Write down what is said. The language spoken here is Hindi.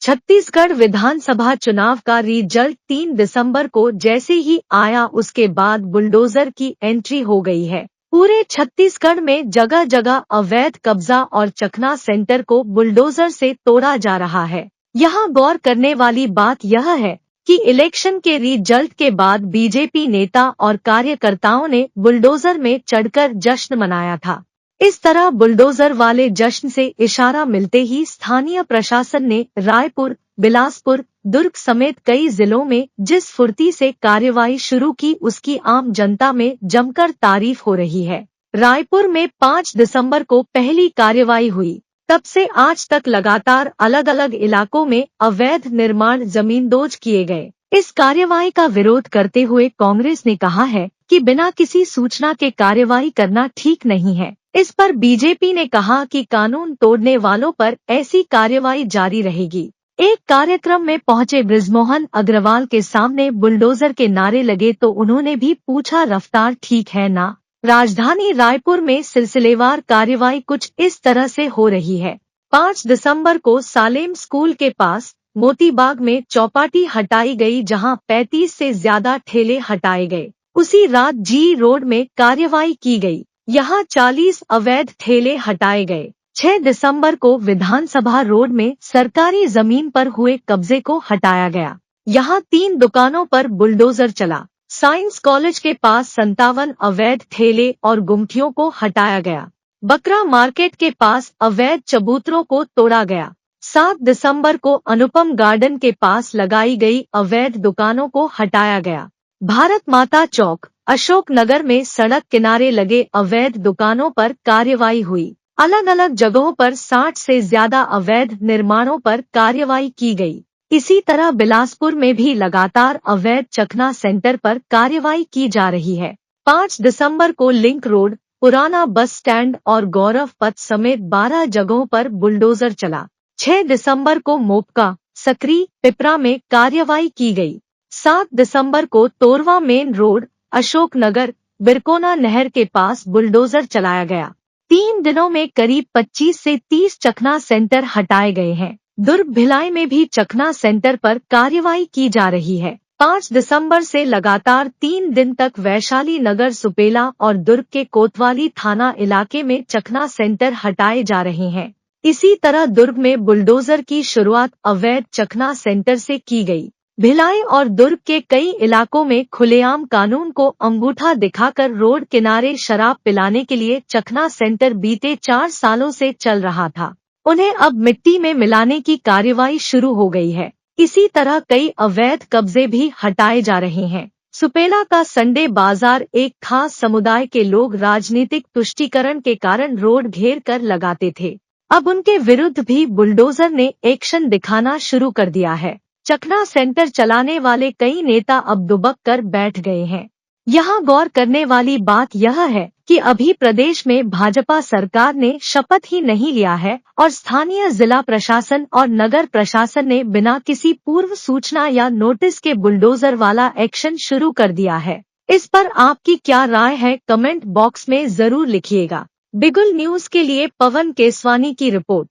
छत्तीसगढ़ विधानसभा चुनाव का रिजल्ट 3 दिसंबर को जैसे ही आया उसके बाद बुलडोजर की एंट्री हो गई है। पूरे छत्तीसगढ़ में जगह जगह अवैध कब्जा और चखना सेंटर को बुलडोजर से तोड़ा जा रहा है। यहाँ गौर करने वाली बात यह है कि इलेक्शन के रिजल्ट के बाद बीजेपी नेता और कार्यकर्ताओं ने बुलडोजर में चढ़कर जश्न मनाया था। इस तरह बुलडोजर वाले जश्न से इशारा मिलते ही स्थानीय प्रशासन ने रायपुर, बिलासपुर, दुर्ग समेत कई जिलों में जिस फुर्ती से कार्रवाई शुरू की उसकी आम जनता में जमकर तारीफ हो रही है। रायपुर में 5 दिसंबर को पहली कार्रवाई हुई। तब से आज तक लगातार अलग अलग इलाकों में अवैध निर्माण जमींदोज किए गए। इस कार्रवाई का विरोध करते हुए कांग्रेस ने कहा है कि बिना किसी सूचना के कार्रवाई करना ठीक नहीं है। इस पर बीजेपी ने कहा कि कानून तोड़ने वालों पर ऐसी कार्रवाई जारी रहेगी। एक कार्यक्रम में पहुंचे बृजमोहन अग्रवाल के सामने बुलडोजर के नारे लगे तो उन्होंने भी पूछा, रफ्तार ठीक है ना? राजधानी रायपुर में सिलसिलेवार कार्रवाई कुछ इस तरह से हो रही है। 5 दिसंबर को सालेम स्कूल के पास मोतीबाग में चौपाटी हटाई गई, जहां 35 से ज्यादा ठेले हटाए गए। उसी रात जी रोड में कार्रवाई की गई, यहां 40 अवैध ठेले हटाए गए। 6 दिसंबर को विधानसभा रोड में सरकारी जमीन पर हुए कब्जे को हटाया गया, यहां 3 दुकानों पर बुलडोजर चला। साइंस कॉलेज के पास 57 अवैध ठेले और गुमटियों को हटाया गया। बकरा मार्केट के पास अवैध चबूतरों को तोड़ा गया। 7 दिसंबर को अनुपम गार्डन के पास लगाई गई अवैध दुकानों को हटाया गया। भारत माता चौक, अशोक नगर में सड़क किनारे लगे अवैध दुकानों पर कार्रवाई हुई। अलग अलग जगहों पर 60 से ज्यादा अवैध निर्माणों पर कार्रवाई की गई। इसी तरह बिलासपुर में भी लगातार अवैध चखना सेंटर पर कार्रवाई की जा रही है। 5 दिसंबर को लिंक रोड, पुराना बस स्टैंड और गौरव पथ समेत 12 जगहों पर बुलडोजर चला। 6 दिसंबर को मोपका, सकरी, पिपरा में कार्रवाई की गई। 7 दिसंबर को तोरवा मेन रोड, अशोक नगर, बिरकोना नहर के पास बुलडोजर चलाया गया। 3 दिनों में करीब 25 से 30 चखना सेंटर हटाए गए हैं। दुर्ग भिलाई में भी चखना सेंटर पर कार्रवाई की जा रही है। 5 दिसंबर से लगातार 3 दिन तक वैशाली नगर, सुपेला और दुर्ग के कोतवाली थाना इलाके में चखना सेंटर हटाए जा रहे हैं। इसी तरह दुर्ग में बुलडोजर की शुरुआत अवैध चखना सेंटर से की गई। भिलाई और दुर्ग के कई इलाकों में खुलेआम कानून को अंगूठा दिखाकर रोड किनारे शराब पिलाने के लिए चखना सेंटर बीते 4 सालों से चल रहा था। उन्हें अब मिट्टी में मिलाने की कार्रवाई शुरू हो गई है। इसी तरह कई अवैध कब्जे भी हटाए जा रहे हैं। सुपेला का संडे बाजार एक खास समुदाय के लोग राजनीतिक तुष्टीकरण के कारण रोड घेर कर लगाते थे। अब उनके विरुद्ध भी बुलडोजर ने एक्शन दिखाना शुरू कर दिया है। चखना सेंटर चलाने वाले कई नेता अब दुबक कर बैठ गए हैं। यहाँ गौर करने वाली बात यह है कि अभी प्रदेश में भाजपा सरकार ने शपथ ही नहीं लिया है और स्थानीय जिला प्रशासन और नगर प्रशासन ने बिना किसी पूर्व सूचना या नोटिस के बुलडोजर वाला एक्शन शुरू कर दिया है। इस पर आपकी क्या राय है, कमेंट बॉक्स में जरूर लिखिएगा। बिगुल न्यूज के लिए पवन केसवानी की रिपोर्ट।